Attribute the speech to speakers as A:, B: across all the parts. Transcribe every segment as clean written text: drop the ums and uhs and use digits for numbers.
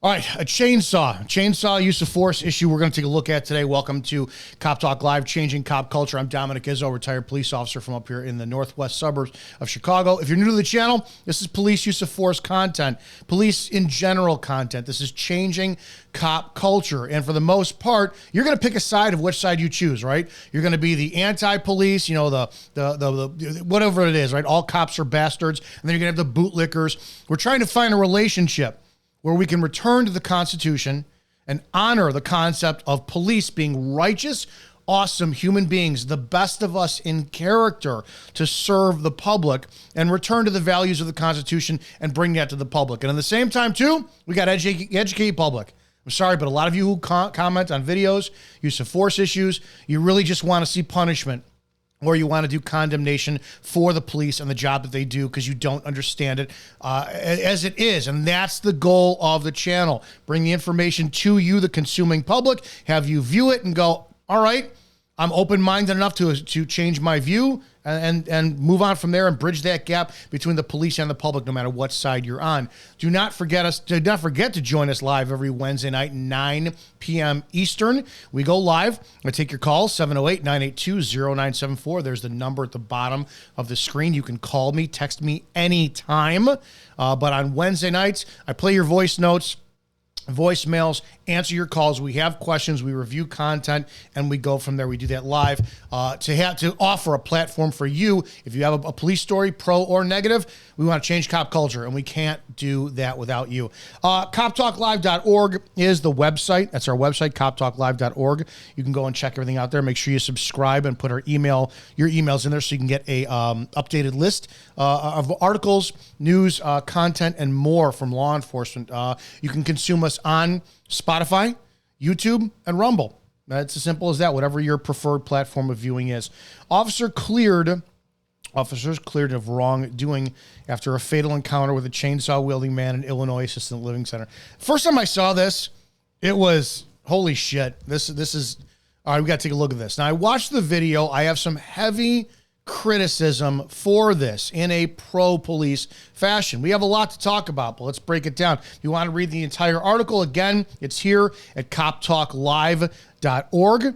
A: All right, a chainsaw use of force issue we're going to take a look at today. Welcome to Cop Talk Live, Changing Cop Culture. I'm Dominic Izzo, retired police officer from up here in the northwest suburbs of Chicago. If you're new to the channel, this is police use of force content, police in general content. This is changing cop culture. And for the most part, you're going to pick a side of which side you choose, right? You're going to be the anti-police, you know, the whatever it is, right? All cops are bastards. And then you're going to have the bootlickers. We're trying to find a relationship where we can return to the Constitution and honor the concept of police being righteous, awesome human beings, the best of us in character to serve the public, and return to the values of the Constitution and bring that to the public. And at the same time, too, we got educate public. I'm sorry, but a lot of you who comment on videos, use of force issues, you really just want to see punishment, or you want to do condemnation for the police and the job that they do because you don't understand it as it is. And that's the goal of the channel. Bring the information to you, the consuming public, have you view it and go, all right, I'm open-minded enough to change my view and move on from there and bridge that gap between the police and the public, no matter what side you're on. Do not forget to join us live every Wednesday night, 9 p.m. Eastern. We go live. I take your calls, 708-982-0974. There's the number at the bottom of the screen. You can call me, text me anytime. But on Wednesday nights, I play your voice notes, voicemails, answer your calls. We have questions, we review content, and we go from there. We do that live to offer a platform for you. If you have a police story, pro or negative, we want to change cop culture, and we can't do that without you. CopTalkLive.org is the website. That's our website, CopTalkLive.org. You can go and check everything out there. Make sure you subscribe and put your emails in there so you can get a updated list of articles, news, content, and more from law enforcement. You can consume us on Spotify, YouTube, and Rumble. It's as simple as that, whatever your preferred platform of viewing is. Officers cleared of wrongdoing after a fatal encounter with a chainsaw-wielding man in Illinois Assisted Living Center. First time I saw this, it was, holy shit. This is, all right, we got to take a look at this. Now, I watched the video. I have some heavy criticism for this in a pro-police fashion. We have a lot to talk about, but let's break it down. If you want to read the entire article, again, it's here at coptalklive.org.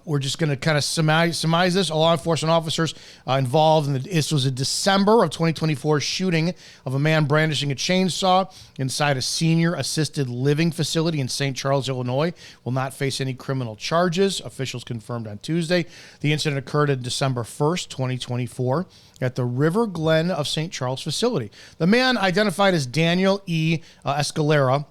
A: We're just going to kind of surmise this. All law enforcement officers involved in this was a December of 2024 shooting of a man brandishing a chainsaw inside a senior assisted living facility in St. Charles, Illinois. Will not face any criminal charges. Officials confirmed on Tuesday. The incident occurred on December 1st, 2024 at the River Glen of St. Charles facility. The man, identified as Daniel E. Escalera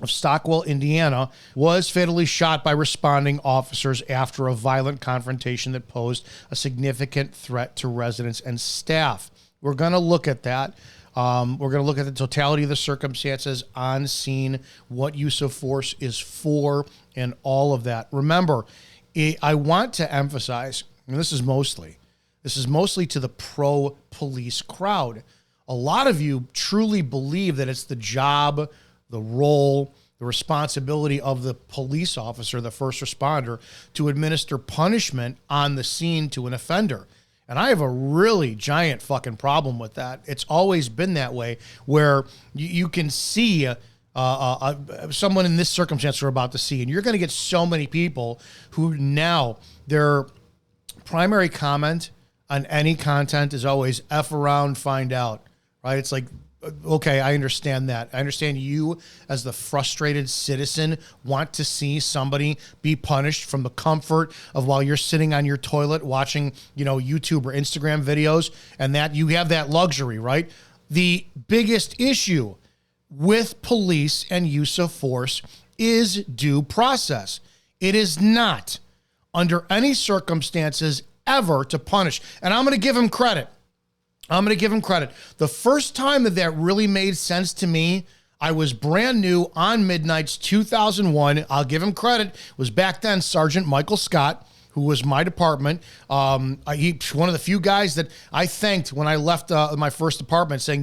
A: of Stockwell, Indiana, was fatally shot by responding officers after a violent confrontation that posed a significant threat to residents and staff. We're going to look at that. We're going to look at the totality of the circumstances on scene, what use of force is for, and all of that. Remember, I want to emphasize, and this is mostly to the pro-police crowd. A lot of you truly believe that it's the job, the role, the responsibility of the police officer, the first responder, to administer punishment on the scene to an offender. And I have a really giant fucking problem with that. It's always been that way, where you can see someone in this circumstance we're about to see, and you're going to get so many people who now their primary comment on any content is always F around, find out, right? It's like, okay, I understand that. I understand you as the frustrated citizen want to see somebody be punished from the comfort of while you're sitting on your toilet watching, YouTube or Instagram videos, and that you have that luxury, right? The biggest issue with police and use of force is due process. It is not, under any circumstances, ever to punish. And I'm going to give him credit. The first time that really made sense to me, I was brand new on Midnights 2001. I'll give him credit. Was back then Sergeant Michael Scott, who was my department. He's one of the few guys that I thanked when I left my first department, saying,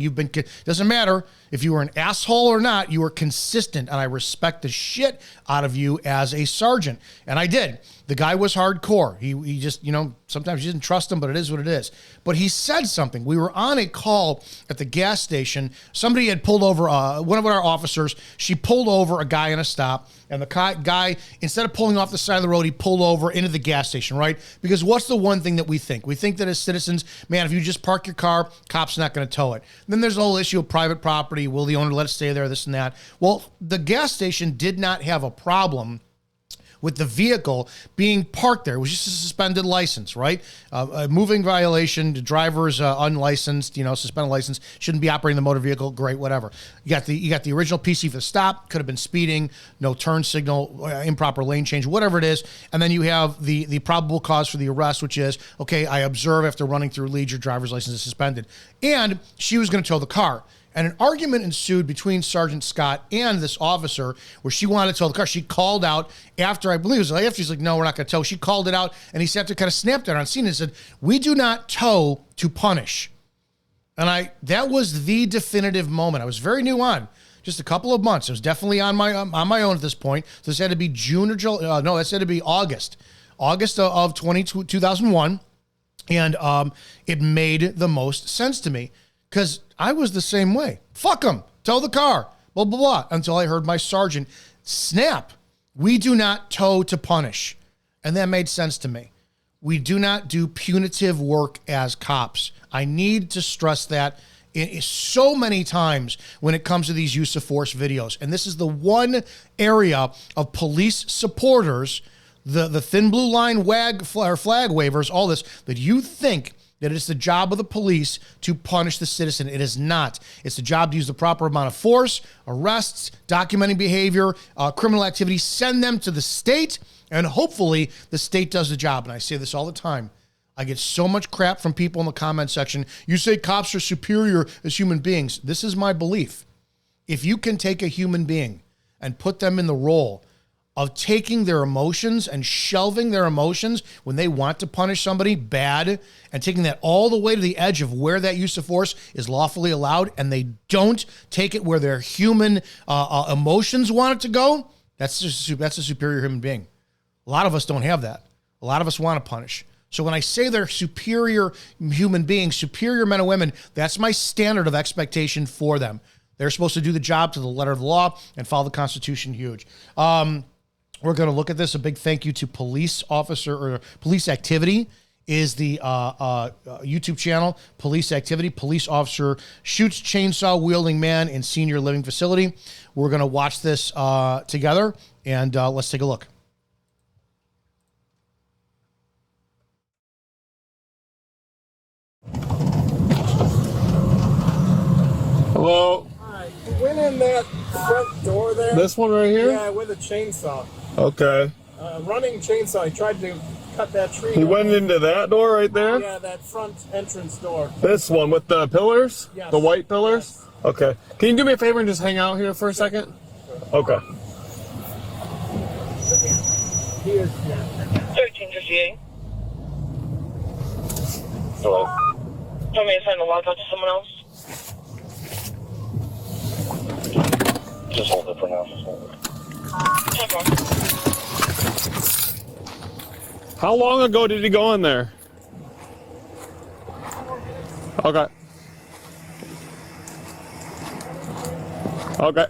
A: doesn't matter. If you were an asshole or not, you were consistent, and I respect the shit out of you as a sergeant. And I did. The guy was hardcore. He just, you know, sometimes you didn't trust him, but it is what it is. But he said something. We were on a call at the gas station. Somebody had pulled over, one of our officers, she pulled over a guy in a stop, and the guy, instead of pulling off the side of the road, he pulled over into the gas station, right? Because what's the one thing that we think? We think that as citizens, man, if you just park your car, cops not going to tow it. And then there's the whole issue of private property. Will the owner let it stay there, this and that? Well, the gas station did not have a problem with the vehicle being parked there. It was just a suspended license, right? A moving violation, the driver's unlicensed, you know, suspended license, shouldn't be operating the motor vehicle, great, whatever. You got the original PC for the stop, could have been speeding, no turn signal, improper lane change, whatever it is. And then you have the probable cause for the arrest, which is, okay, I observe after running through leads, your driver's license is suspended. And she was going to tow the car. And an argument ensued between Sergeant Scott and this officer where she wanted to tow the car. She called out after, I believe it was after, she's like, no, we're not going to tow. She called it out, and he sat there, kind of snapped at her on scene and said, we do not tow to punish. And that was the definitive moment. I was very new on, just a couple of months. It was definitely on my own at this point. So this had to be June or July. No, this had to be August of 2001. And it made the most sense to me. Because I was the same way. Fuck them. Tow the car. Blah, blah, blah. Until I heard my sergeant snap. We do not tow to punish. And that made sense to me. We do not do punitive work as cops. I need to stress that so many times when it comes to these use of force videos. And this is the one area of police supporters, the thin blue line flag wavers, all this, that you think that it's the job of the police to punish the citizen. It is not. It's the job to use the proper amount of force, arrests, documenting behavior, criminal activity, send them to the state, and hopefully the state does the job. And I say this all the time. I get so much crap from people in the comment section. You say cops are superior as human beings. This is my belief. If you can take a human being and put them in the role of taking their emotions and shelving their emotions when they want to punish somebody bad and taking that all the way to the edge of where that use of force is lawfully allowed, and they don't take it where their human emotions want it to go, that's a superior human being. A lot of us don't have that. A lot of us want to punish. So when I say they're superior human beings, superior men and women, that's my standard of expectation for them. They're supposed to do the job to the letter of the law and follow the Constitution. Huge. We're going to look at this. A big thank you to Police Activity is the YouTube channel. Police Activity. Police officer shoots chainsaw wielding man in senior living facility. We're going to watch this together, and let's take a look.
B: Hello.
C: Hi. He went in that front door there.
B: This one right here?
C: Yeah, with a chainsaw.
B: Okay.
C: Running chainsaw. He tried to cut that tree.
B: He went into that door right there?
C: Yeah, that front entrance door.
B: This one with the pillars?
C: Yes.
B: The white pillars?
C: Yes.
B: Okay. Can you do me a favor and just hang out here for a second? Okay.
C: He is.
D: 1358. Hello. Tell me to send the log out to someone else. Just hold it for now.
B: How long ago did he go in there? Okay. Okay.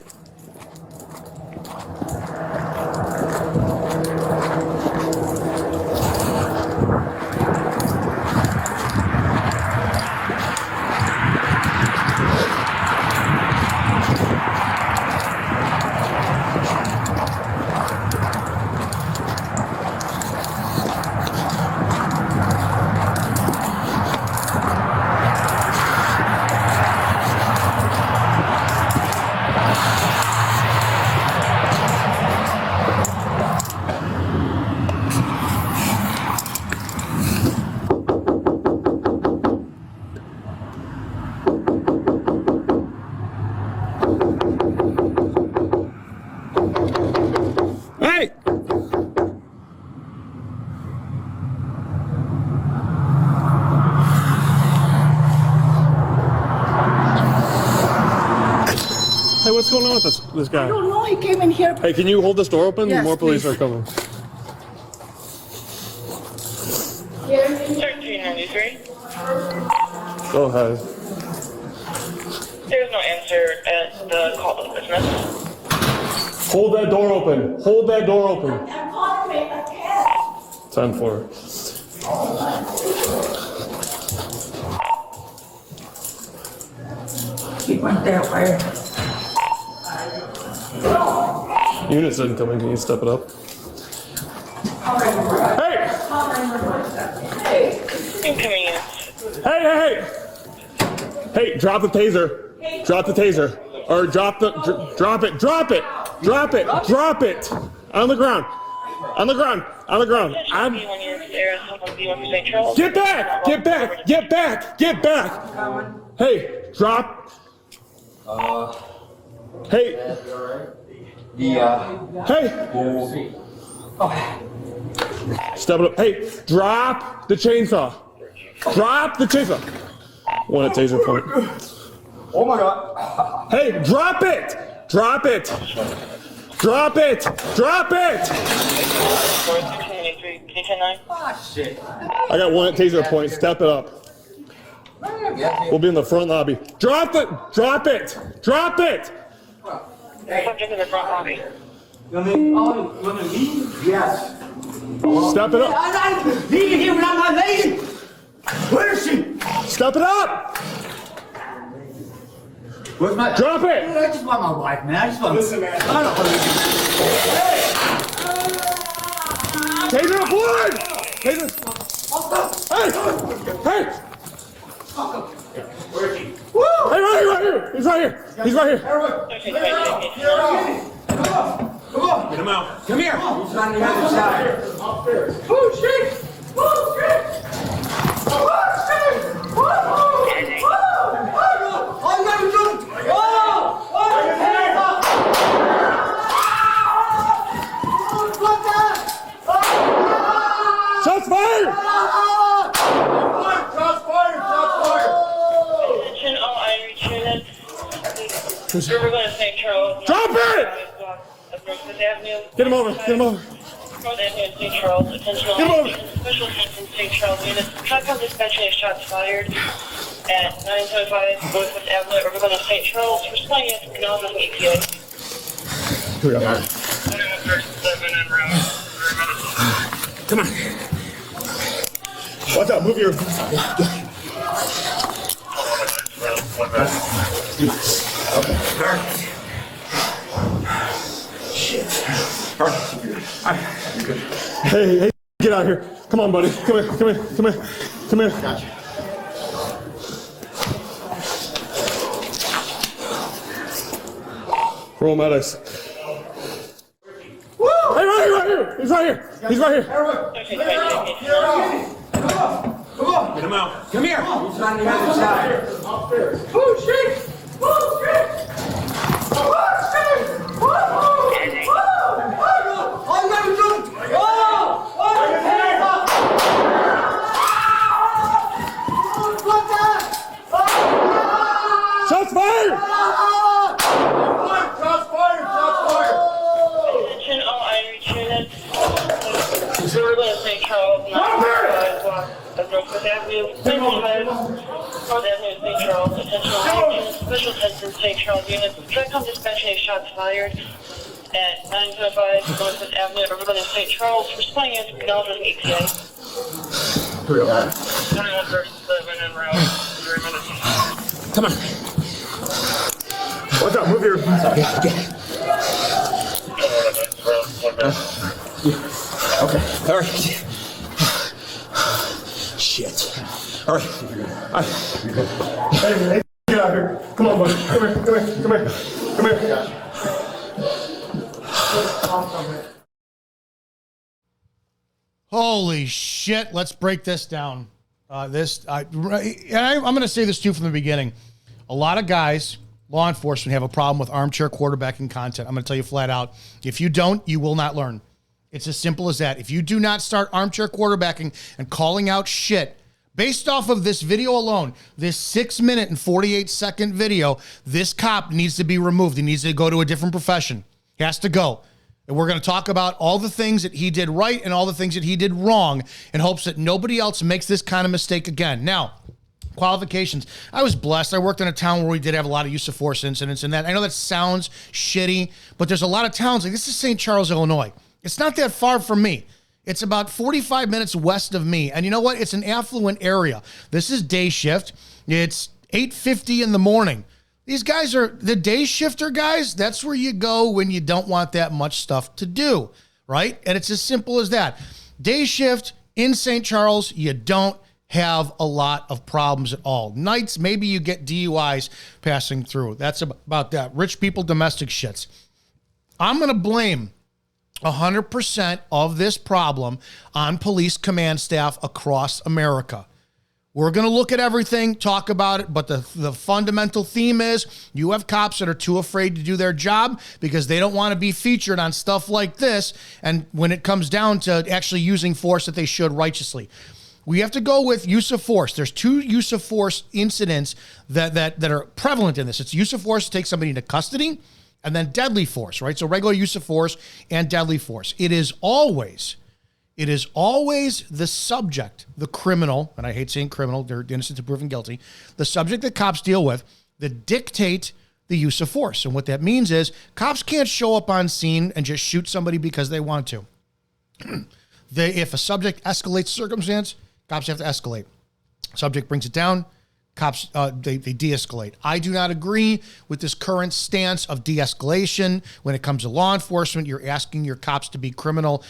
B: What's going on with this guy?
E: I don't know. He came in here.
B: Hey, can you hold this door open?
E: Yes,
B: More police
E: please.
B: are coming.
D: 1393.
B: Go ahead.
D: There's no answer at the call of business.
B: Hold that door open. Hold that door open.
E: I'm calling me. I can't.
B: 10-4.
E: He went that way.
B: Unit's incoming. Can you step it up? Hey!
D: Inconvenience.
B: Hey! Hey, drop the taser. Drop the taser. Or drop it. Drop it. Drop it. On the ground. On the ground.
D: When you're there, someone be on St. Charles.
B: Get back! Hey, drop. Hey. Hey. Step it up. Hey, drop the chainsaw. One at taser point.
F: Oh my God.
B: Hey, drop it.
D: 1393. Can you 10-9?
F: Ah, shit.
B: I got one at taser point. Step it up. We'll be in the front lobby. Drop it.
D: Subject in the front lobby.
F: You want me to leave? Yes.
B: Step it up.
F: I'm not leaving here without my lady. Where is she?
B: Step it up.
F: Where's my...
B: Drop it.
F: I just want my wife, man. I just want... Listen, man. I don't want to...
B: Taser up one. Taser. Hey.
F: Where is he?
B: Hey, right here. He's right here.
F: 1393. Come on. Get him out. Come here. He's on the other side. Upstairs. Oh, shit. All you gotta do...
B: Shots fired.
D: Attention all Irish units. We're going to St. Charles.
B: Drop it!
D: Northwest Avenue.
B: Get him over.
D: North Avenue in St. Charles. Attention all
B: Get him over.
D: special attention St. Charles units. Shotgun dispatching shots fired at 975 Northwest Avenue. We're going to St. Charles. Responding as acknowledged with EPA.
B: Here we go.
D: 2137 en route.
B: Come on. Watch out. Move your...
F: Shit.
B: Hey, get out here. Come on, buddy. Come here.
F: Gotcha.
B: Roll medics. Woo! Hey, right here. He's right here.
F: Come on. Get him out. Come here. He's on the other side. Upstairs. Oh, shit. All you gotta do...
B: Shots fired.
D: Attention all Irish units. We're going to St. Charles. Northwest Avenue. 975 North Avenue, St. Charles. Attention all Irish units. Special attention St. Charles units. Shotgun dispatching shots fired at 975 Northwest Avenue. We're going to St. Charles. Responding as acknowledged with EPA. 2137 en route. 3 minutes.
B: Come on. Watch out. Move your...
F: Okay. All right. Shit. All right.
B: Hey, get out here. Come on, buddy. Come here.
A: Holy shit! Let's break this down. I'm going to say this too from the beginning. A lot of guys, law enforcement, have a problem with armchair quarterbacking content. I'm going to tell you flat out. If you don't, you will not learn. It's as simple as that. If you do not start armchair quarterbacking and calling out shit Based off of this video alone, this 6-minute and 48-second video, this cop needs to be removed. He needs to go to a different profession. He has to go. And we're going to talk about all the things that he did right and all the things that he did wrong in hopes that nobody else makes this kind of mistake again. Now, qualifications. I was blessed. I worked in a town where we did have a lot of use of force incidents and that. I know that sounds shitty, but there's a lot of towns. Like this is St. Charles, Illinois. It's not that far from me. It's about 45 minutes west of me. And you know what? It's an affluent area. This is day shift. It's 8:50 in the morning. These guys are the day shifter guys. That's where you go when you don't want that much stuff to do, right? And it's as simple as that. Day shift in St. Charles, you don't have a lot of problems at all. Nights, maybe you get DUIs passing through. That's about that. Rich people, domestic shits. I'm going to blame 100% of this problem on police command staff across America. We're going to look at everything, talk about it, but the fundamental theme is you have cops that are too afraid to do their job because they don't want to be featured on stuff like this, and when it comes down to actually using force that they should righteously. We have to go with use of force. There's 2 use of force incidents that are prevalent in this. It's use of force to take somebody into custody, and then deadly force, right? So regular use of force and deadly force. It is always the subject, the criminal, and I hate saying criminal, they're innocent until proven guilty, the subject that cops deal with that dictate the use of force. And what that means is cops can't show up on scene and just shoot somebody because they want to. If a subject escalates circumstance, cops have to escalate. Subject brings it down, cops, they de-escalate. I do not agree with this current stance of de-escalation. When it comes to law enforcement, you're asking your cops to be criminal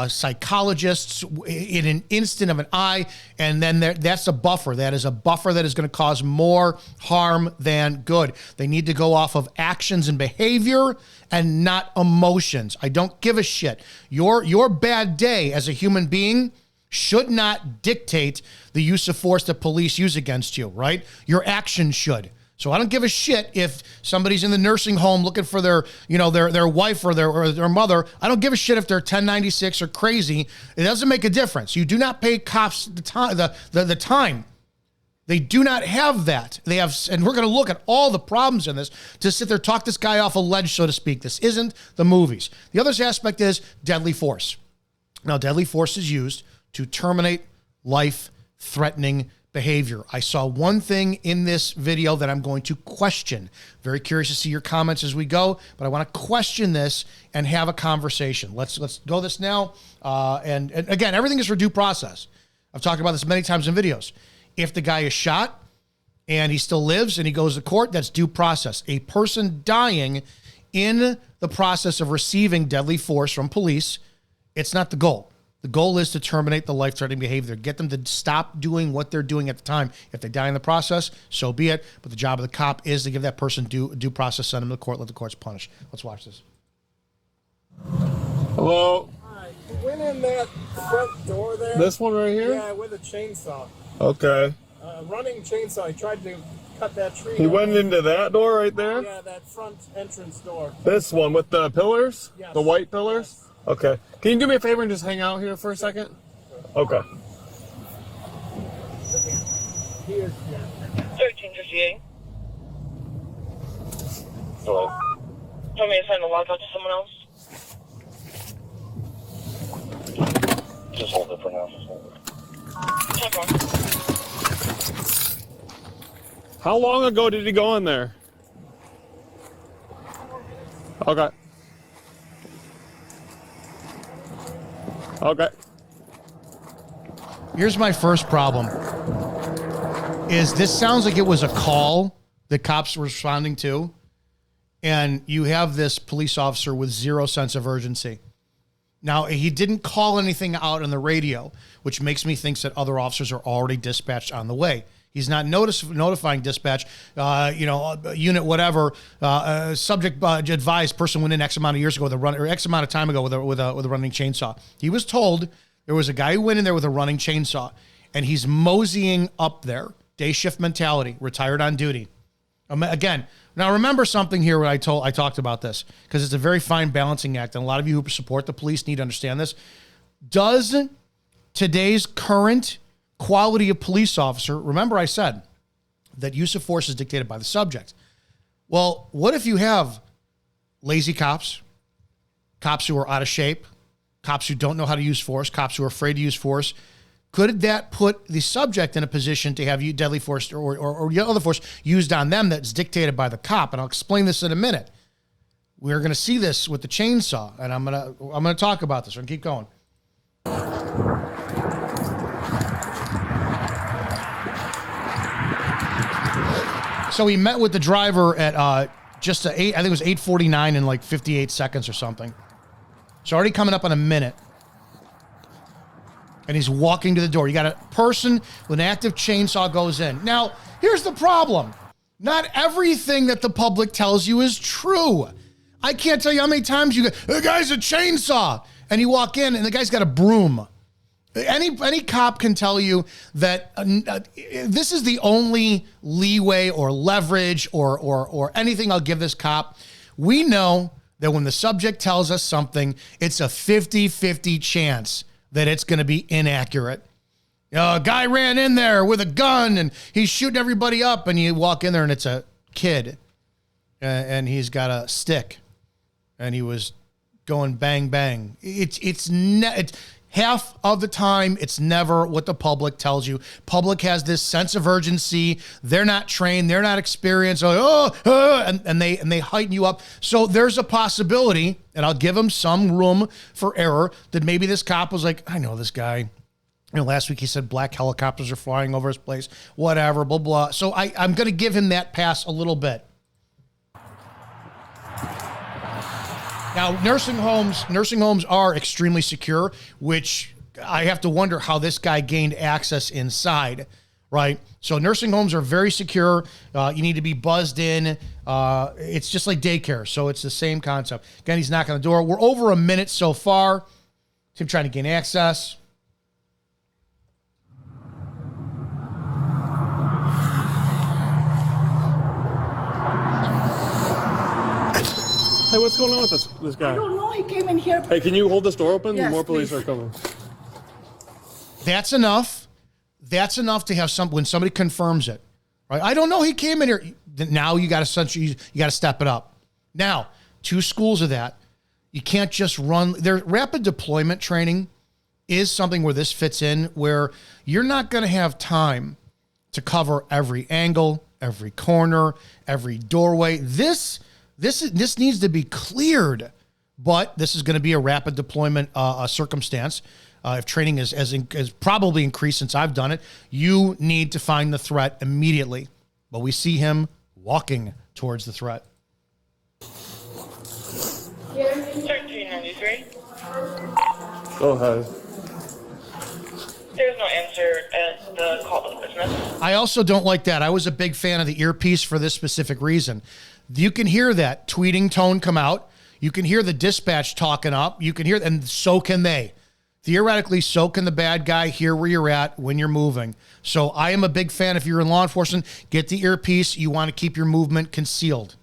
A: psychologists in an instant of an eye, and then that's a buffer. That is a buffer that is going to cause more harm than good. They need to go off of actions and behavior and not emotions. I don't give a shit. Your bad day as a human being should not dictate the use of force that police use against you, right? Your actions should. So I don't give a shit if somebody's in the nursing home looking for their wife or their mother. I don't give a shit if they're 1096 or crazy. It doesn't make a difference. You do not pay cops the time. They do not have that. They have, and we're going to look at all the problems in this to sit there, talk this guy off a ledge, so to speak. This isn't the movies. The other aspect is deadly force. Now, deadly force is used to terminate life-threatening behavior. I saw one thing in this video that I'm going to question. Very curious to see your comments as we go, but I want to question this and have a conversation. Let's go this now. And again, everything is for due process. I've talked about this many times in videos. If the guy is shot and he still lives and he goes to court, that's due process. A person dying in the process of receiving deadly force from police, it's not the goal. The goal is to terminate the life-threatening behavior, get them to stop doing what they're doing at the time. If they die in the process, so be it. But the job of the cop is to give that person due process, send them to court, let the courts punish. Let's watch this.
B: Hello?
C: Hi, you went in that front door there?
B: This one right here?
C: Yeah, with a chainsaw.
B: Okay.
C: Running chainsaw. He tried to cut that tree.
B: He went into that door right there?
C: Yeah, that front entrance door.
B: This one with the pillars?
C: Yes.
B: The white pillars?
C: Yes.
B: Okay. Can you do me a favor and just hang out here for a second? Okay.
C: He is,
D: 1358.
B: Hello.
D: Tell me to send a log out to someone else.
B: Just hold it for now.
D: Check on.
B: How long ago did he go in there? Okay. Okay.
A: Here's my first problem. Is this sounds like it was a call the cops were responding to, and you have this police officer with zero sense of urgency. Now, he didn't call anything out on the radio, which makes me think that other officers are already dispatched on the way. He's not notifying dispatch, unit whatever, subject advised person went in X amount of years ago with a run, or X amount of time ago with a running chainsaw. He was told there was a guy who went in there with a running chainsaw, and he's moseying up there. Day shift mentality, retired on duty. Again, now remember something here when I talked about this, because it's a very fine balancing act, and a lot of you who support the police need to understand this. Does today's current quality of police officer, remember I said that use of force is dictated by the subject. Well, what if you have lazy cops, cops who are out of shape, cops who don't know how to use force, cops who are afraid to use force? Could that put the subject in a position to have deadly force or other force used on them that's dictated by the cop? And I'll explain this in a minute. We're going to see this with the chainsaw, and I'm going to talk about this. We're going to keep going. So he met with the driver at just I think it was 8:49 in like 58 seconds or something. So already coming up on a minute. And he's walking to the door. You got a person with an active chainsaw goes in. Now, here's the problem. Not everything that the public tells you is true. I can't tell you how many times you go, the guy's a chainsaw. And you walk in and the guy's got a broom. Any cop can tell you that this is the only leeway or leverage or anything I'll give this cop. We know that when the subject tells us something, it's a 50-50 chance that it's going to be inaccurate. A guy ran in there with a gun and he's shooting everybody up, and you walk in there and it's a kid and he's got a stick and he was going bang, bang. It's half of the time, it's never what the public tells you. Public has this sense of urgency. They're not trained. They're not experienced. And they heighten you up. So there's a possibility, and I'll give them some room for error, that maybe this cop was like, I know this guy. You know, last week he said black helicopters are flying over his place, whatever, blah, blah. So I'm going to give him that pass a little bit. Now, nursing homes are extremely secure, which I have to wonder how this guy gained access inside, right? So nursing homes are very secure. You need to be buzzed in. It's just like daycare, so it's the same concept. Again, he's knocking on the door. We're over a minute so far. Him trying to gain access.
B: Hey, what's going on with this guy?
E: I don't know. He came in here.
B: Hey, can you hold this door open?
E: Yes,
B: More police
E: please.
B: are coming.
A: That's enough. That's enough to have when somebody confirms it, right? I don't know. He came in here. Now you got to step it up. Now, two schools of that. You can't just run. Their rapid deployment training is something where this fits in, where you're not going to have time to cover every angle, every corner, every doorway. This needs to be cleared, but this is going to be a rapid deployment circumstance. If training is probably increased since I've done it, you need to find the threat immediately. But we see him walking towards the threat.
D: 1393.
B: Go ahead.
D: There's no answer at the call to business.
A: I also don't like that. I was a big fan of the earpiece for this specific reason. You can hear that tweeting tone come out. You can hear the dispatch talking up. You can hear, and so can they. Theoretically, so can the bad guy hear where you're at when you're moving. So I am a big fan. If you're in law enforcement, get the earpiece. You want to keep your movement concealed.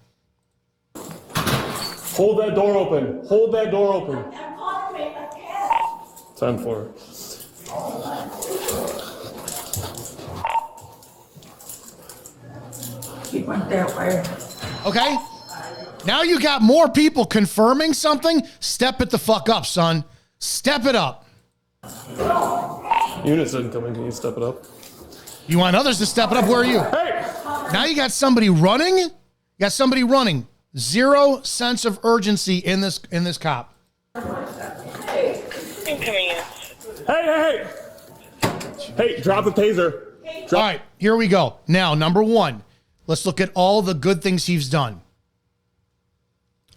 B: Hold that door open. Hold that door open.
E: I'm calling a cab.
B: 10-4.
E: He went that way.
A: Okay? Now you got more people confirming something. Step it the fuck up, son. Step it up.
B: Units didn't come in. Can you step it up?
A: You want others to step it up? Where are you?
B: Hey!
A: Now you got somebody running. You got somebody running. Zero sense of urgency in this cop.
D: Incoming units.
B: Hey! Hey, drop the taser.
A: All right, here we go. Now, number one, let's look at all the good things he's done.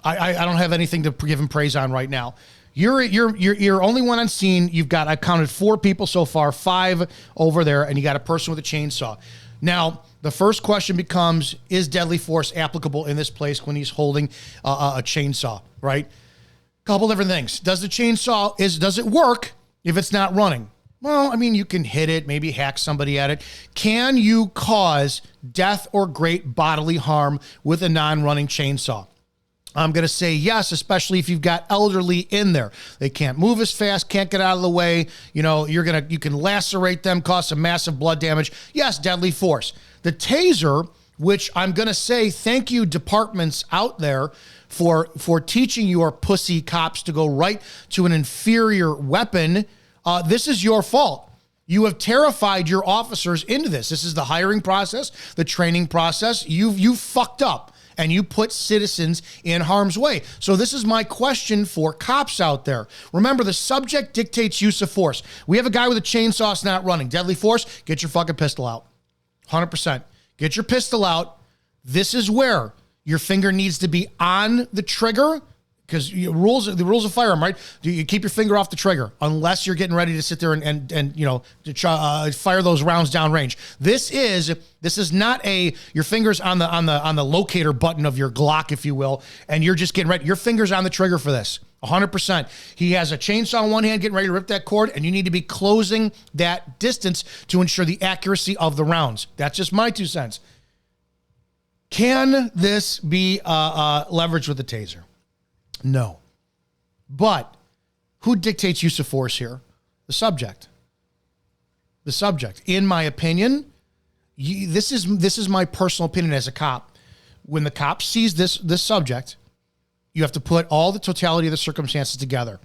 A: I don't have anything to give him praise on right now. You're only one on scene. I've counted 4 people so far, 5 over there, and you got a person with a chainsaw. Now, the first question becomes, is deadly force applicable in this place when he's holding a chainsaw, right? Couple different things. Does it work if it's not running? Well, I mean, you can hit it, maybe hack somebody at it. Can you cause death or great bodily harm with a non-running chainsaw? I'm going to say yes, especially if you've got elderly in there. They can't move as fast, can't get out of the way. You know, you can lacerate them, cause some massive blood damage. Yes, deadly force. The taser, which I'm going to say thank you departments out there for teaching your pussy cops to go right to an inferior weapon. This is your fault. You have terrified your officers into this. This is the hiring process, the training process. You fucked up. And you put citizens in harm's way. So this is my question for cops out there. Remember, the subject dictates use of force. We have a guy with a chainsaw, it's not running. Deadly force, get your fucking pistol out. 100%. Get your pistol out. This is where your finger needs to be on the trigger, because the rules of firearm, right? You keep your finger off the trigger unless you're getting ready to sit there and you know, to fire those rounds downrange. This is not your fingers on the locator button of your Glock, if you will, and you're just getting ready. Your finger's on the trigger for this. 100%. He has a chainsaw in one hand, getting ready to rip that cord, and you need to be closing that distance to ensure the accuracy of the rounds. That's just my 2 cents. Can this be leveraged with the taser? No. But who dictates use of force here? The subject. The subject. In my opinion, this is my personal opinion as a cop. When the cop sees this subject, you have to put all the totality of the circumstances together.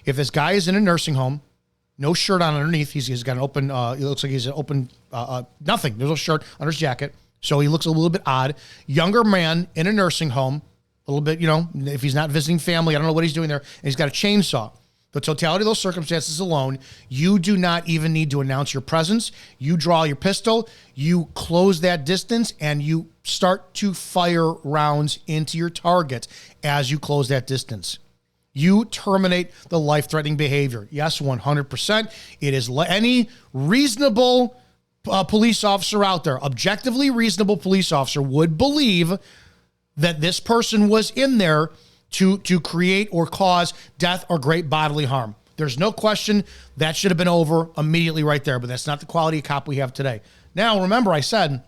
A: If this guy is in a nursing home, no shirt on underneath, he's got an open, it looks like he's an open, nothing. There's no shirt under his jacket. So he looks a little bit odd. Younger man in a nursing home, a little bit, you know, if he's not visiting family, I don't know what he's doing there. And he's got a chainsaw. The totality of those circumstances alone, you do not even need to announce your presence. You draw your pistol, you close that distance, and you start to fire rounds into your target as you close that distance. You terminate the life-threatening behavior. Yes, 100%. It is any reasonable police officer out there, objectively reasonable police officer would believe that this person was in there to create or cause death or great bodily harm. There's no question that should have been over immediately right there, but that's not the quality of cop we have today. Now, remember I said,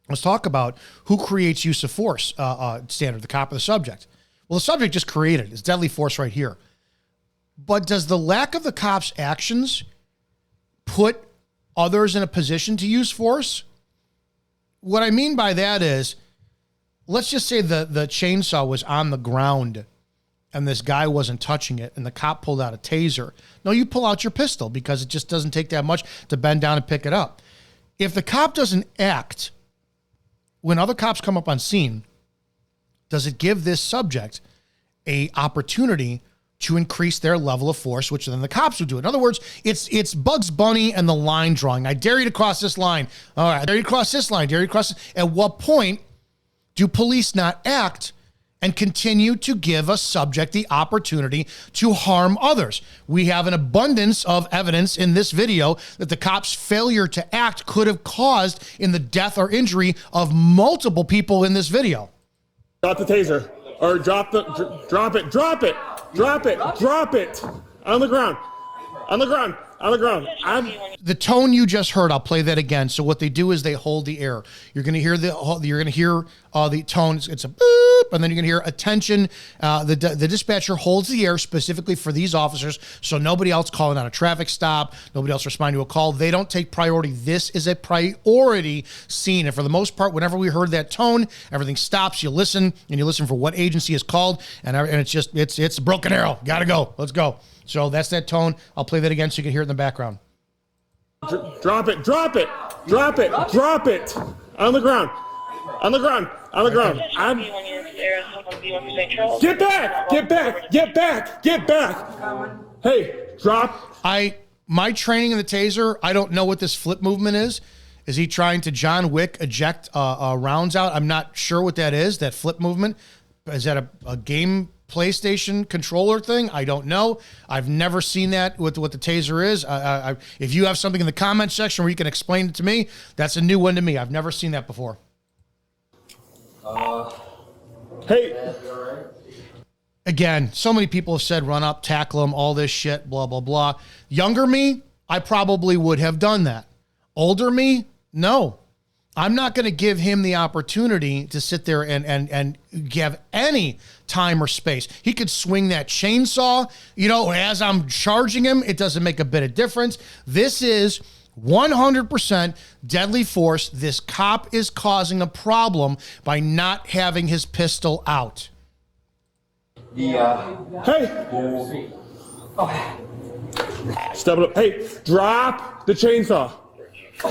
A: let's talk about who creates use of force standard, the cop or the subject. Well, the subject just created it. It's deadly force right here. But does the lack of the cop's actions put others in a position to use force? What I mean by that is, let's just say the chainsaw was on the ground and this guy wasn't touching it and the cop pulled out a taser. No, you pull out your pistol because it just doesn't take that much to bend down and pick it up. If the cop doesn't act when other cops come up on scene, does it give this subject a opportunity to increase their level of force, which then the cops would do? In other words, it's Bugs Bunny and the line drawing. I dare you to cross this line. All right, I dare you to cross this line. Dare you to cross this. At what point do police not act and continue to give a subject the opportunity to harm others? We have an abundance of evidence in this video that the cops' failure to act could have caused in the death or injury of multiple people in this video.
B: Drop the taser. Or drop it. Drop it. Drop it. On the ground.
A: The tone you just heard, I'll play that again. So what they do is they hold the air. You're going to hear the tone. It's a boop, and then you're going to hear attention. The dispatcher holds the air specifically for these officers, so nobody else calling out a traffic stop, nobody else responding to a call. They don't take priority. This is a priority scene, and for the most part, whenever we heard that tone, everything stops. You listen, and you listen for what agency is called, and it's a broken arrow. Got to go. Let's go. So that's that tone. I'll play that again so you can hear it in the background.
B: Drop it. On the ground. Get back. Hey, drop.
A: My training in the taser, I don't know what this flip movement is. Is he trying to John Wick eject rounds out? I'm not sure what that is, that flip movement. Is that a game PlayStation controller thing? I don't know. I've never seen that with what the taser is. If you have something in the comment section where you can explain it to me, that's a new one to me. I've never seen that before.
B: Hey.
A: Again, so many people have said run up, tackle him, all this shit, blah, blah, blah. Younger me, I probably would have done that. Older me, no. I'm not going to give him the opportunity to sit there and give any time or space. He could swing that chainsaw, you know, as I'm charging him. It doesn't make a bit of difference. This is 100% deadly force. This cop is causing a problem by not having his pistol out.
B: Hey! Step it up. Hey, drop the chainsaw.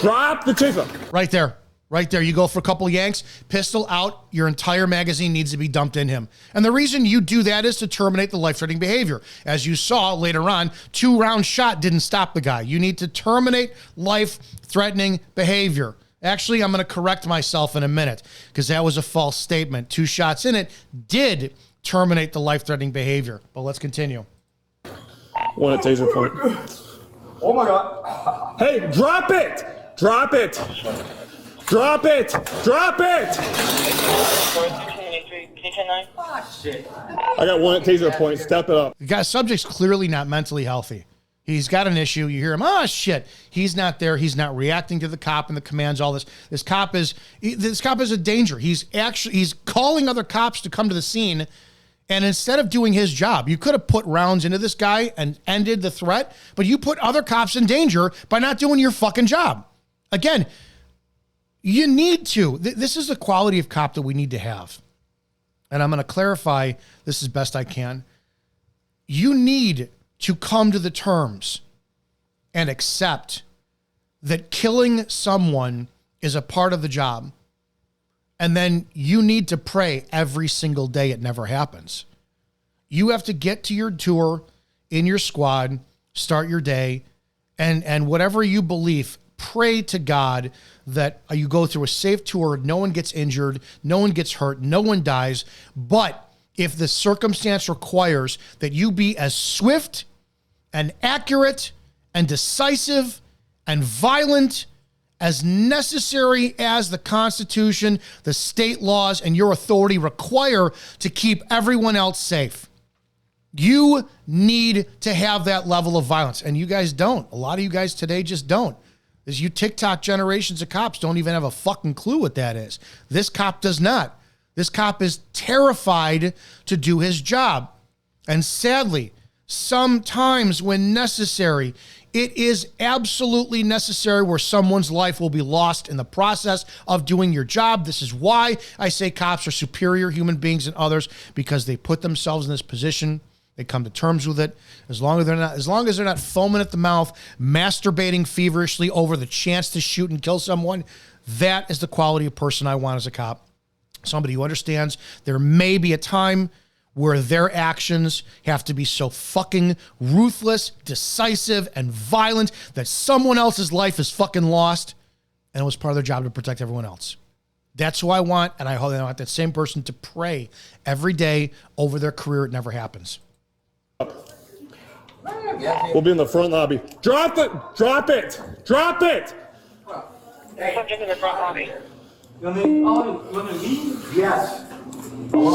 B: Drop the chainsaw.
A: Right there. Right there. You go for a couple yanks, pistol out, your entire magazine needs to be dumped in him. And the reason you do that is to terminate the life-threatening behavior. As you saw later on, 2-round shot didn't stop the guy. You need to terminate life-threatening behavior. Actually, I'm going to correct myself in a minute because that was a false statement. 2 shots in it did terminate the life-threatening behavior. But let's continue.
B: One at Taser point.
F: Oh my God.
B: Hey, drop it! Drop it! Drop it! Drop it!
F: Oh, shit.
B: I got one at Taser point. Step it up.
A: The guy's subject's clearly not mentally healthy. He's got an issue. You hear him, oh shit. He's not there. He's not reacting to the cop and the commands, all this. This cop is a danger. He's calling other cops to come to the scene. And instead of doing his job, you could have put rounds into this guy and ended the threat, but you put other cops in danger by not doing your fucking job. Again, you need to. This is the quality of cop that we need to have. And I'm going to clarify this as best I can. You need to come to the terms and accept that killing someone is a part of the job. And then you need to pray every single day it never happens. You have to get to your tour in your squad, start your day, and whatever you believe, pray to God that you go through a safe tour, no one gets injured, no one gets hurt, no one dies. But if the circumstance requires that you be as swift and accurate and decisive and violent as necessary as the Constitution, the state laws, and your authority require to keep everyone else safe. You need to have that level of violence, and you guys don't. A lot of you guys today just don't. As you TikTok generations of cops don't even have a fucking clue what that is. This cop does not. This cop is terrified to do his job. And sadly, sometimes when necessary, it is absolutely necessary where someone's life will be lost in the process of doing your job. This is why I say cops are superior human beings than others, because they put themselves in this position. They come to terms with it. As long as they're not foaming at the mouth, masturbating feverishly over the chance to shoot and kill someone, that is the quality of person I want as a cop. Somebody who understands there may be a time where their actions have to be so fucking ruthless, decisive, and violent that someone else's life is fucking lost, and it was part of their job to protect everyone else. That's who I want, and I want that same person to pray every day over their career. It never happens.
B: We'll be in the front lobby. Drop it! Drop it! Drop it!
D: Subject in the front lobby.
F: You want me to leave? Yes.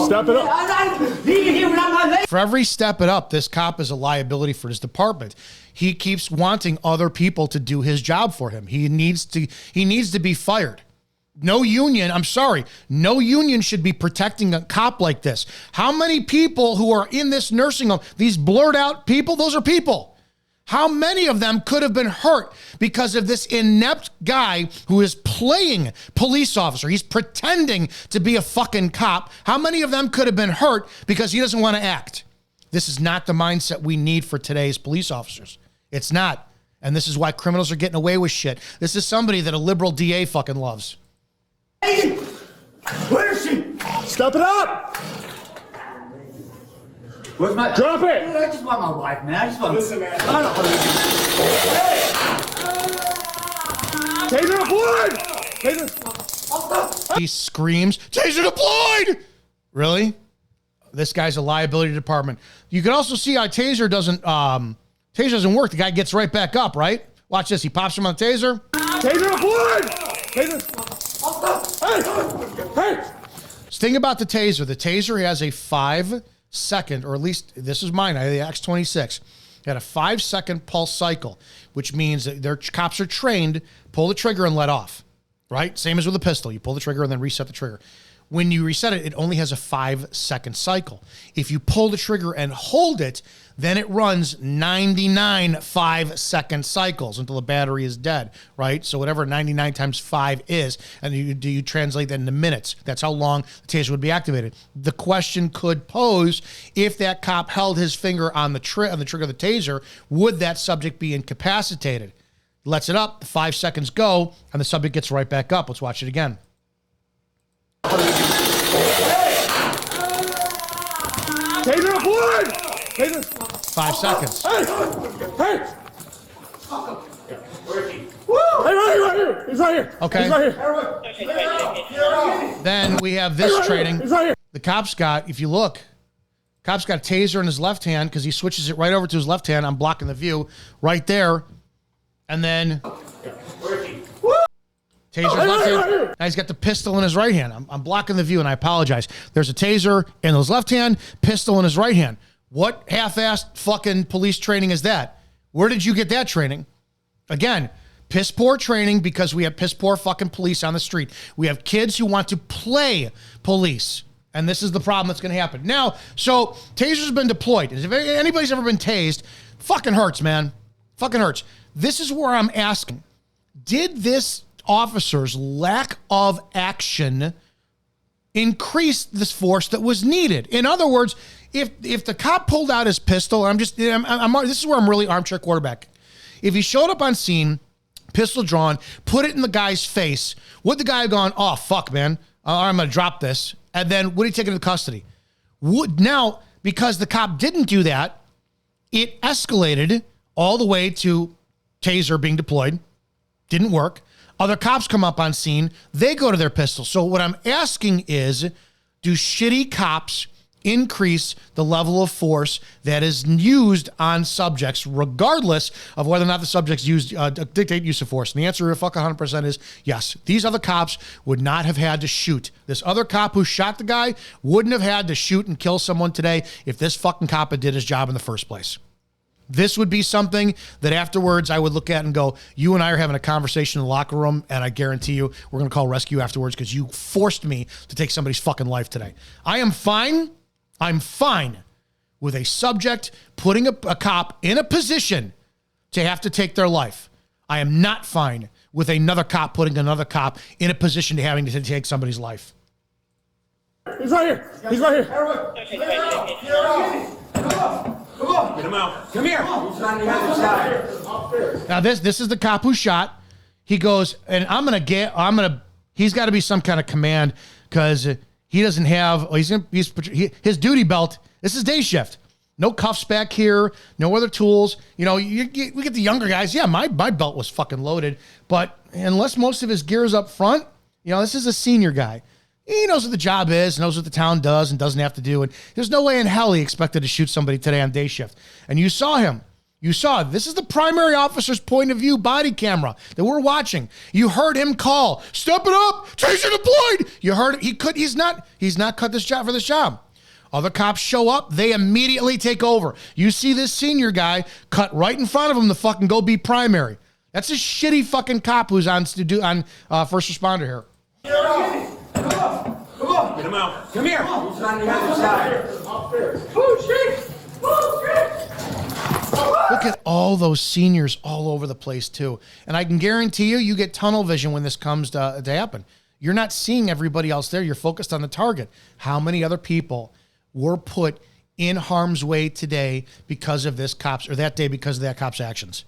B: Step it up.
F: I'm leaving here without my leg.
A: For every step it up, this cop is a liability for his department. He keeps wanting other people to do his job for him. He needs to be fired. No union, I'm sorry, no union should be protecting a cop like this. How many people who are in this nursing home, these blurred out people, those are people. How many of them could have been hurt because of this inept guy who is playing police officer? He's pretending to be a fucking cop. How many of them could have been hurt because he doesn't want to act? This is not the mindset we need for today's police officers. It's not. And this is why criminals are getting away with shit. This is somebody that a liberal DA fucking loves.
F: Where is she?
B: Step it up!
F: Where's my...
B: Drop it!
F: I just want my wife, man. I just want...
B: Listen, man.
F: I don't want to...
B: Taser deployed! Taser.
A: He screams, Taser deployed! Really? This guy's a liability department. You can also see how Taser doesn't work. The guy gets right back up, right? Watch this. He pops him on the Taser.
B: Taser deployed! Taser. Hey!
A: Thing about the Taser has a 5-second, or at least this is mine, I have the X26, had a 5-second pulse cycle, which means that their cops are trained, pull the trigger and let off. right? Same as with a pistol. You pull the trigger and then reset the trigger. When you reset it, it only has a 5-second cycle. If you pull the trigger and hold it, then it runs 99 5-second cycles until the battery is dead, right? So whatever 99 times 5 is, and you translate that into minutes. That's how long the taser would be activated. The question could pose, if that cop held his finger on the trigger of the taser, would that subject be incapacitated? Lets it up, the 5 seconds go, and the subject gets right back up. Let's watch it again.
B: Taser deployed! Taser.
A: 5 seconds.
B: Hey! Hey! Hey, right here! He's right here!
A: Okay.
B: He's right here!
A: Then we have this training.
B: He's right here!
A: The cop's got, if you look, cop's got a taser in his left hand because he switches it right over to his left hand. I'm blocking the view right there. And then taser's left hand. Now he's got the pistol in his right hand. I'm blocking the view, and I apologize. There's a taser in his left hand, pistol in his right hand. What half-assed fucking police training is that? Where did you get that training? Again, piss poor training because we have piss poor fucking police on the street. We have kids who want to play police. And this is the problem that's going to happen. Now, so taser's been deployed. If anybody's ever been tased, fucking hurts, man. Fucking hurts. This is where I'm asking. Did this officer's lack of action increase this force that was needed? In other words, if the cop pulled out his pistol, this is where I'm really armchair quarterback. If he showed up on scene, pistol drawn, put it in the guy's face, would the guy have gone, oh, fuck, man, I'm going to drop this, and then would he take it into custody? Now, because the cop didn't do that, it escalated all the way to taser being deployed. Didn't work. Other cops come up on scene. They go to their pistol. So what I'm asking is, do shitty cops increase the level of force that is used on subjects, regardless of whether or not the subjects dictate use of force? And the answer, fuck 100%, is yes. These other cops would not have had to shoot. This other cop who shot the guy wouldn't have had to shoot and kill someone today if this fucking cop had did his job in the first place. This would be something that afterwards I would look at and go, you and I are having a conversation in the locker room, and I guarantee you we're going to call rescue afterwards because you forced me to take somebody's fucking life today. I'm fine with a subject putting a cop in a position to have to take their life. I am not fine with another cop putting another cop in a position to having to take somebody's life.
B: He's right here! He's right here!
F: Come on. Get him out. Come here. He's on the other side.
A: Now this is the cop who shot. He goes, and he's got to be some kind of command because he doesn't have, his duty belt. This is day shift. No cuffs back here. No other tools. You know, we get the younger guys. Yeah, my belt was fucking loaded. But unless most of his gear's up front, this is a senior guy. He knows what the job is, knows what the town does and doesn't have to do. And there's no way in hell he expected to shoot somebody today on day shift. And you saw him. This is the primary officer's point of view body camera that we're watching. You heard him call, step it up, taser deployed. You heard it. He's not cut this job for this job. Other cops show up, they immediately take over. You see this senior guy cut right in front of him to fucking go be primary. That's a shitty fucking cop who's on first responder here.
F: Come on. Get him out. Come here. He's on the other side.
A: Look at all those seniors all over the place too. And I can guarantee you get tunnel vision when this comes to happen. You're not seeing everybody else there. You're focused on the target. How many other people were put in harm's way today because of this cop's, or that day because of that cop's actions?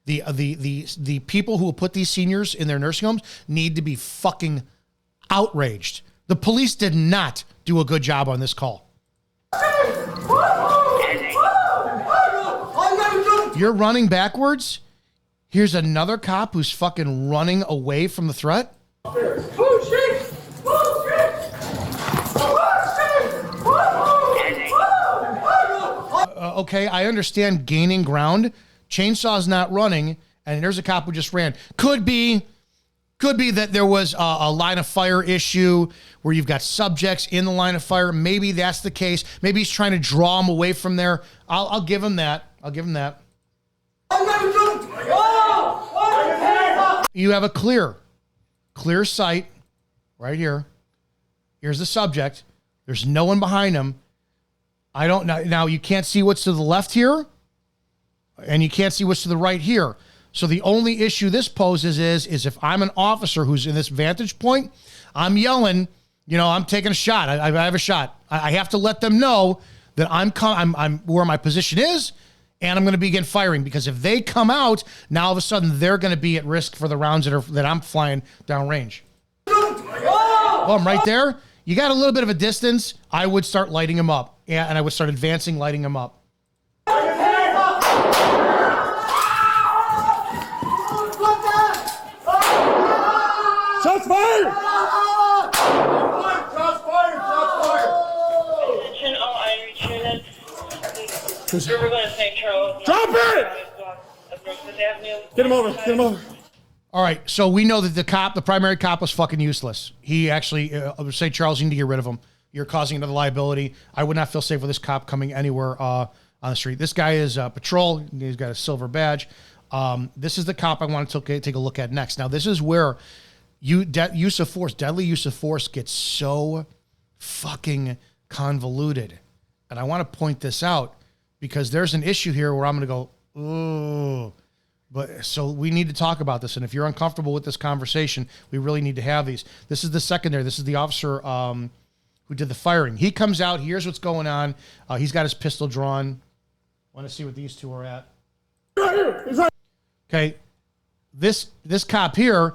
A: The people who will put these seniors in their nursing homes need to be fucking outraged. The police did not do a good job on this call. You're running backwards. Here's another cop who's fucking running away from the threat. Okay, I understand gaining ground. Chainsaw's not running, and there's a cop who just ran. Could be that there was a line of fire issue where you've got subjects in the line of fire. Maybe that's the case. Maybe he's trying to draw them away from there. I'll give him that. You have a clear. clear sight, right here. Here's the subject. There's no one behind him. I don't know. Now, you can't see what's to the left here, and you can't see what's to the right here. So the only issue this poses is if I'm an officer who's in this vantage point, I'm yelling, I'm taking a shot. I have a shot. I have to let them know that I'm where my position is, and I'm going to begin firing, because if they come out, now all of a sudden they're going to be at risk for the rounds that I'm flying downrange. Oh, I'm right there. You got a little bit of a distance. I would start lighting them up. Yeah, and I would start advancing, lighting them up.
B: Shots fired!
D: Attention all Irish units. Riverglen St. Charles.
B: Drop it! Get him over. Get him over.
A: All right, so we know that the primary cop was fucking useless. He actually, St. Charles, you need to get rid of him. You're causing another liability. I would not feel safe with this cop coming anywhere on the street. This guy is patrol. He's got a silver badge. This is the cop I want to take a look at next. Now, this is where deadly use of force gets so fucking convoluted. And I want to point this out because there's an issue here where I'm going to go, ooh. But so we need to talk about this. And if you're uncomfortable with this conversation, we really need to have these. This is the secondary. This is the officer who did the firing. He comes out. Here's what's going on. He's got his pistol drawn. Want to see what these two are at.
B: Right here. He's right.
A: Okay. This cop here.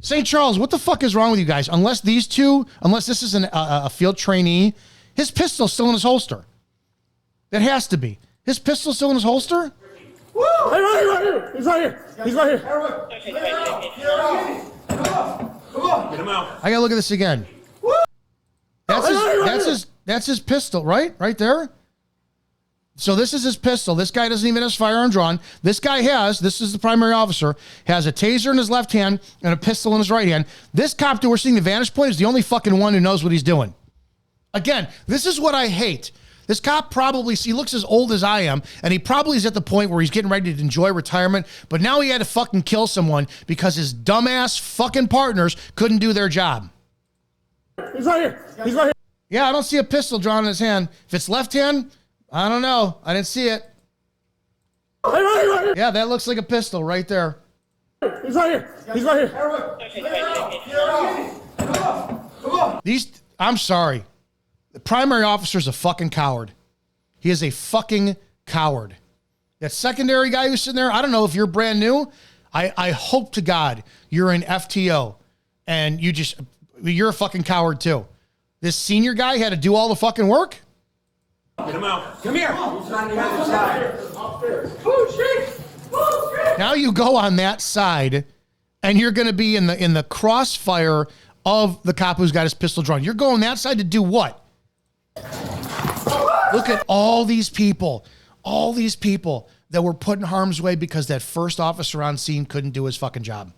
A: St. Charles, what the fuck is wrong with you guys? Unless this is a field trainee, his pistol's still in his holster. That has to be. His pistol's still in his holster?
B: Woo! Hey, right here. He's right here. He's right here.
F: Get him out.
A: I gotta look at this again. That's his pistol, right? Right there. So this is his pistol. This guy doesn't even have his firearm drawn. This is the primary officer, has a taser in his left hand and a pistol in his right hand. This cop that we're seeing the vantage point is the only fucking one who knows what he's doing. Again, this is what I hate. This cop he looks as old as I am, and he probably is at the point where he's getting ready to enjoy retirement, but now he had to fucking kill someone because his dumbass fucking partners couldn't do their job.
B: He's right here. He's right here.
A: Yeah, I don't see a pistol drawn in his hand. If it's left hand, I don't know. I didn't see it.
B: Hey, right here.
A: Yeah, that looks like a pistol right there.
B: He's right here. He's right here.
A: I'm sorry. The primary officer's a fucking coward. He is a fucking coward. That secondary guy who's sitting there, I don't know if you're brand new. I hope to God you're an FTO and you're a fucking coward too. This senior guy had to do all the fucking work.
F: Get him out. Come here. He's on the other side.
A: Now you go on that side and you're going to be in the crossfire of the cop who's got his pistol drawn. You're going that side to do what? Look at all these people that were put in harm's way because that first officer on scene couldn't do his fucking job.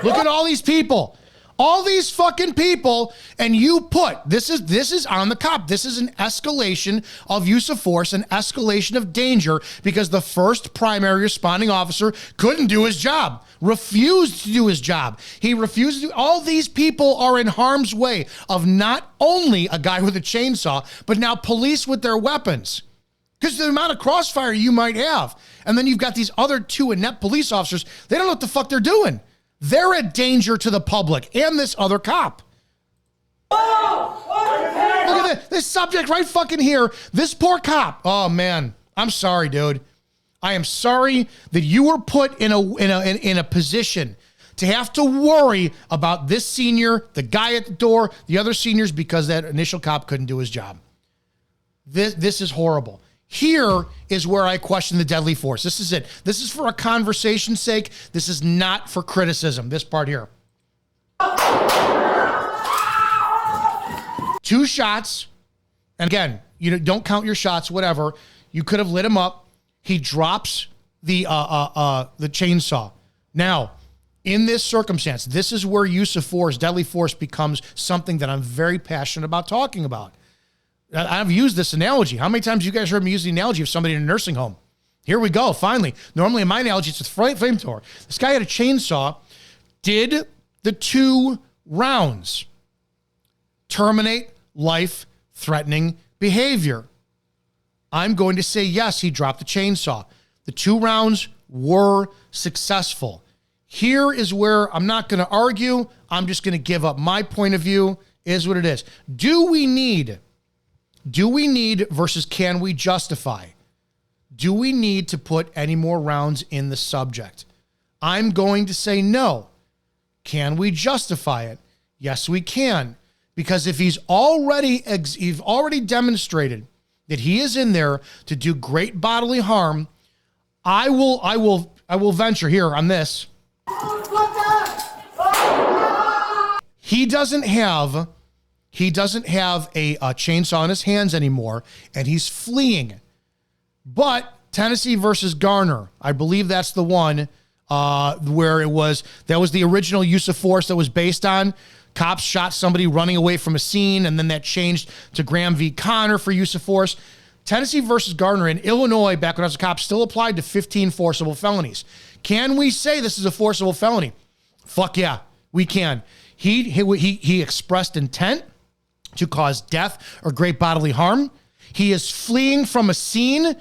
A: Look at all these people. All these fucking people, and this is on the cop. This is an escalation of use of force, an escalation of danger because the first primary responding officer couldn't do his job, refused to do his job. He refused to do, all these people are in harm's way of not only a guy with a chainsaw, but now police with their weapons. Because the amount of crossfire you might have. And then you've got these other two inept police officers, they don't know what the fuck they're doing. They're a danger to the public and this other cop. Look at this subject right fucking here. This poor cop. Oh man, I'm sorry, dude. I am sorry that you were put in a position to have to worry about this senior, the guy at the door, the other seniors, because that initial cop couldn't do his job. This is horrible. Here is where I question the deadly force. This is it. This is for a conversation's sake. This is not for criticism. This part here. 2 shots. And again, don't count your shots, whatever. You could have lit him up. He drops the chainsaw. Now, in this circumstance, this is where use of force, deadly force, becomes something that I'm very passionate about talking about. I've used this analogy. How many times you guys heard me use the analogy of somebody in a nursing home? Here we go, finally. Normally in my analogy, it's a flamethrower. This guy had a chainsaw. Did the 2 rounds terminate life-threatening behavior? I'm going to say yes, he dropped the chainsaw. The 2 rounds were successful. Here is where I'm not going to argue. I'm just going to give up my point of view. Is what it is. Do we need versus can we justify? Do we need to put any more rounds in the subject? I'm going to say no. Can we justify it? Yes, we can. Because if he's already demonstrated that he is in there to do great bodily harm, I will venture here on this. He doesn't have a chainsaw in his hands anymore, and he's fleeing. But Tennessee versus Garner, I believe that's the one where that was the original use of force that was based on. Cops shot somebody running away from a scene, and then that changed to Graham v. Connor for use of force. Tennessee versus Garner in Illinois, back when I was a cop, still applied to 15 forcible felonies. Can we say this is a forcible felony? Fuck yeah, we can. He expressed intent to cause death or great bodily harm. He is fleeing from a scene.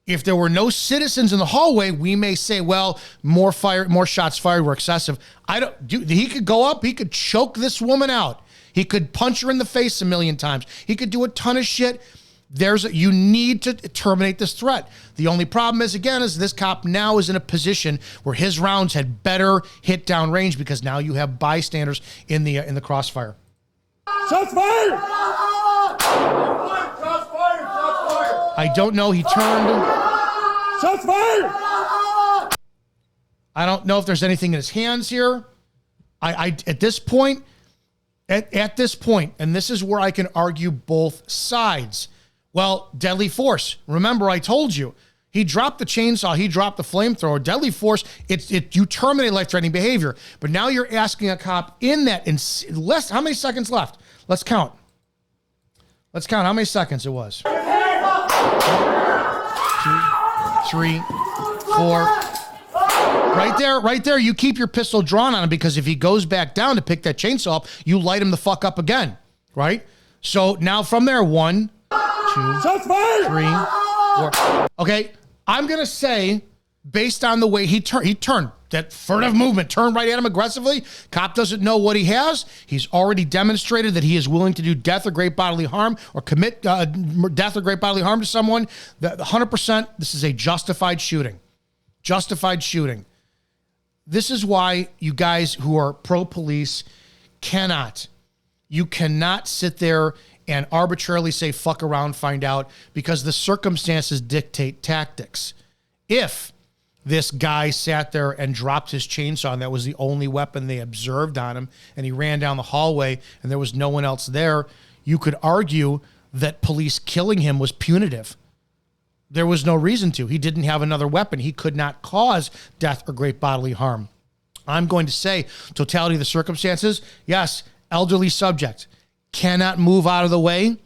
A: If there were no citizens in the hallway, we may say, well, more shots fired were excessive. He could go up, he could choke this woman out. He could punch her in the face a million times. He could do a ton of shit. You need to terminate this threat. The only problem is this cop now is in a position where his rounds had better hit down range because now you have bystanders in the crossfire.
B: Shots fired!
F: Shots fired!
A: I don't know. He turned.
B: Shots fired!
A: I don't know if there's anything in his hands here. At this point, and this is where I can argue both sides. Well, deadly force. Remember, I told you. He dropped the chainsaw. He dropped the flamethrower. Deadly force, you terminate life-threatening behavior. But now you're asking a cop in that, how many seconds left? Let's count. How many seconds it was. 2, 3, 4. Right there, you keep your pistol drawn on him because if he goes back down to pick that chainsaw up, you light him the fuck up again, right? So now from there, 1, 2, 3, 4. Okay, I'm going to say, based on the way he turned, that furtive movement, turned right at him aggressively. Cop doesn't know what he has. He's already demonstrated that he is willing to do death or great bodily harm or commit death or great bodily harm to someone. 100%, this is a justified shooting. Justified shooting. This is why you guys who are pro-police cannot sit there and arbitrarily say, fuck around, find out, because the circumstances dictate tactics. If this guy sat there and dropped his chainsaw and that was the only weapon they observed on him and he ran down the hallway and there was no one else there, you could argue that police killing him was punitive. There was no reason to. He didn't have another weapon. He could not cause death or great bodily harm. I'm going to say totality of the circumstances. Yes, elderly subject cannot move out of the way.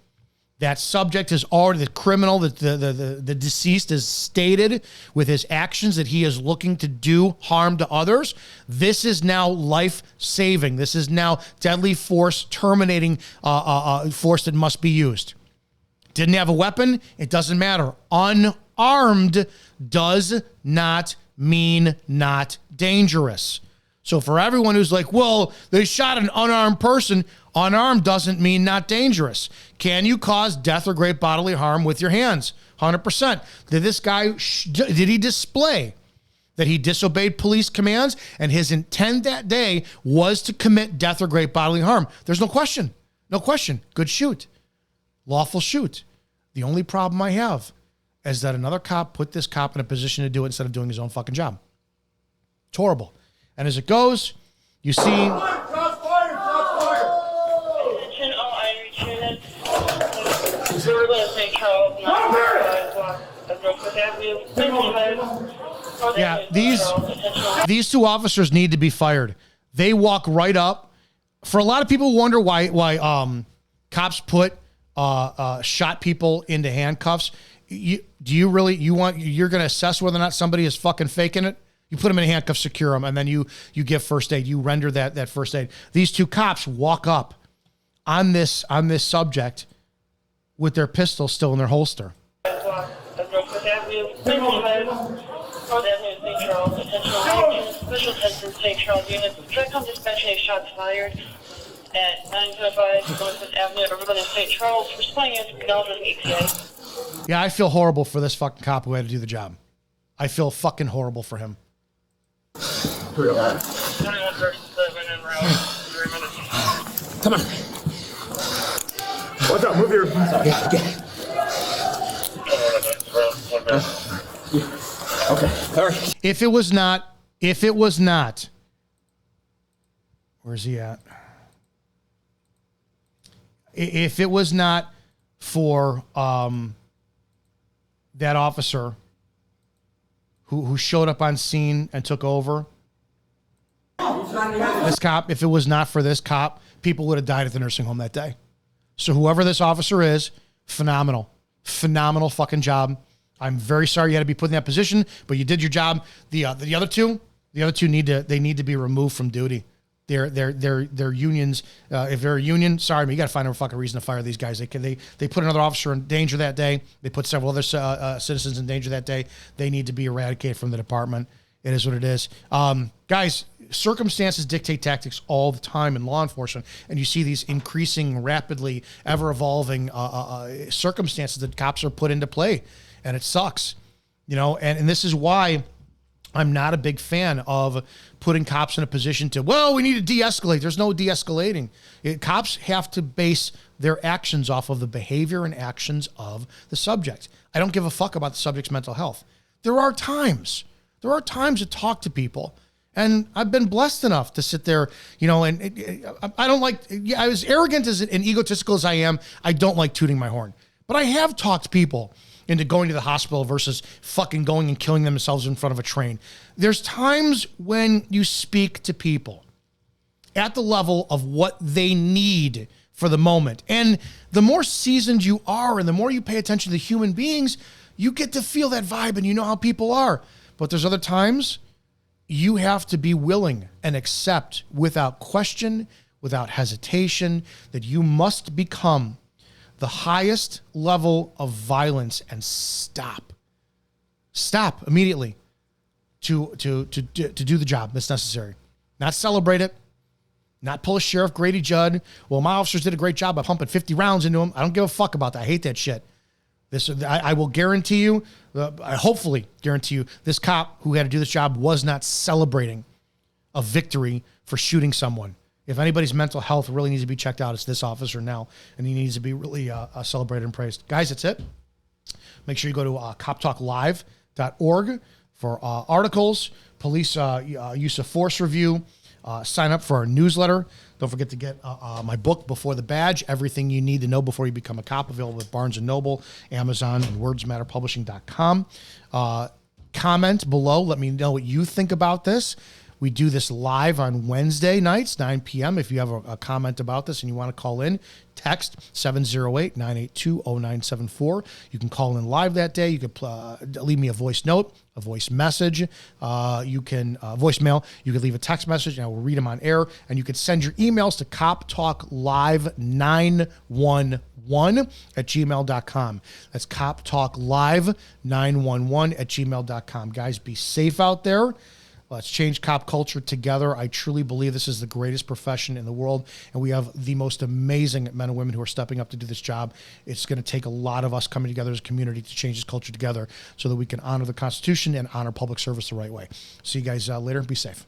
A: That subject is already the criminal, the deceased is stated with his actions that he is looking to do harm to others. This is now life-saving. This is now deadly force terminating force that must be used. Didn't have a weapon, it doesn't matter. Unarmed does not mean not dangerous. So for everyone who's like, well, they shot an unarmed person, unarmed doesn't mean not dangerous. Can you cause death or great bodily harm with your hands? 100%. Did this guy, did he display that he disobeyed police commands and his intent that day was to commit death or great bodily harm? There's no question. No question. Good shoot. Lawful shoot. The only problem I have is that another cop put this cop in a position to do it instead of doing his own fucking job. It's horrible. And as it goes, you see...
F: Shots fired!
D: Attention all Irish units. We're going to take Charles 955 block of Northwood Avenue.
A: Yeah, these two officers need to be fired. They walk right up. For a lot of people wonder why cops put shot people into handcuffs. you're going to assess whether or not somebody is fucking faking it? You put them in handcuffs, secure them, and then you give first aid. You render that first aid. These two cops walk up on this subject with their pistol still in their holster.
D: Special Attention St. Charles unit. Direct on dispatch, shots fired at 905 Northwest Avenue, everybody in St. Charles. Responding as acknowledged ETA.
A: Yeah, I feel horrible for this fucking cop who had to do the job. I feel fucking horrible for him.
D: 2137 en route. 3 minutes.
B: Come on. What's up? Move your. Okay. All right.
A: If it was not, where's he at? If it was not for that officer who showed up on scene and took over, this cop, if it was not for this cop, people would have died at the nursing home that day. So whoever this officer is, phenomenal fucking job. I'm very sorry you had to be put in that position, but you did your job. The other two need to be removed from duty. They're unions. If they're a union, sorry, man, you got to find a fucking reason to fire these guys. They put another officer in danger that day. They put several other citizens in danger that day. They need to be eradicated from the department. It is what it is. Guys, circumstances dictate tactics all the time in law enforcement, and you see these increasing, rapidly, ever-evolving circumstances that cops are put into play, and it sucks. And this is why I'm not a big fan of putting cops in a position to, well, we need to de-escalate. There's no de-escalating. Cops have to base their actions off of the behavior and actions of the subject. I don't give a fuck about the subject's mental health. There are times to talk to people, and I've been blessed enough to sit there, and I don't like, as arrogant and egotistical as I am, I don't like tooting my horn. But I have talked people into going to the hospital versus fucking going and killing themselves in front of a train. There's times when you speak to people at the level of what they need for the moment. And the more seasoned you are and the more you pay attention to human beings, you get to feel that vibe and you know how people are. But there's other times you have to be willing and accept without question, without hesitation, that you must become the highest level of violence and stop immediately to do the job that's necessary. Not celebrate it, not pull a Sheriff Grady Judd. Well, my officers did a great job by pumping 50 rounds into them. I don't give a fuck about that. I hate that shit. I will guarantee you, I hopefully guarantee you, this cop who had to do this job was not celebrating a victory for shooting someone. If anybody's mental health really needs to be checked out, it's this officer now, and he needs to be really celebrated and praised. Guys, that's it. Make sure you go to coptalklive.org for articles, police use of force review. Sign up for our newsletter. Don't forget to get my book, Before the Badge, Everything You Need to Know Before You Become a Cop, available at Barnes & Noble, Amazon, and wordsmatterpublishing.com. Comment below. Let me know what you think about this. We do this live on Wednesday nights, 9 p.m. If you have a comment about this and you want to call in, text 708-982-0974. You can call in live that day. You can leave me a voice note, a voice message. You can voicemail. You can leave a text message, and I will read them on air. And you can send your emails to coptalklive911@gmail.com. That's coptalklive911@gmail.com. Guys, be safe out there. Let's change cop culture together. I truly believe this is the greatest profession in the world, and we have the most amazing men and women who are stepping up to do this job. It's going to take a lot of us coming together as a community to change this culture together so that we can honor the Constitution and honor public service the right way. See you guys later. Be safe.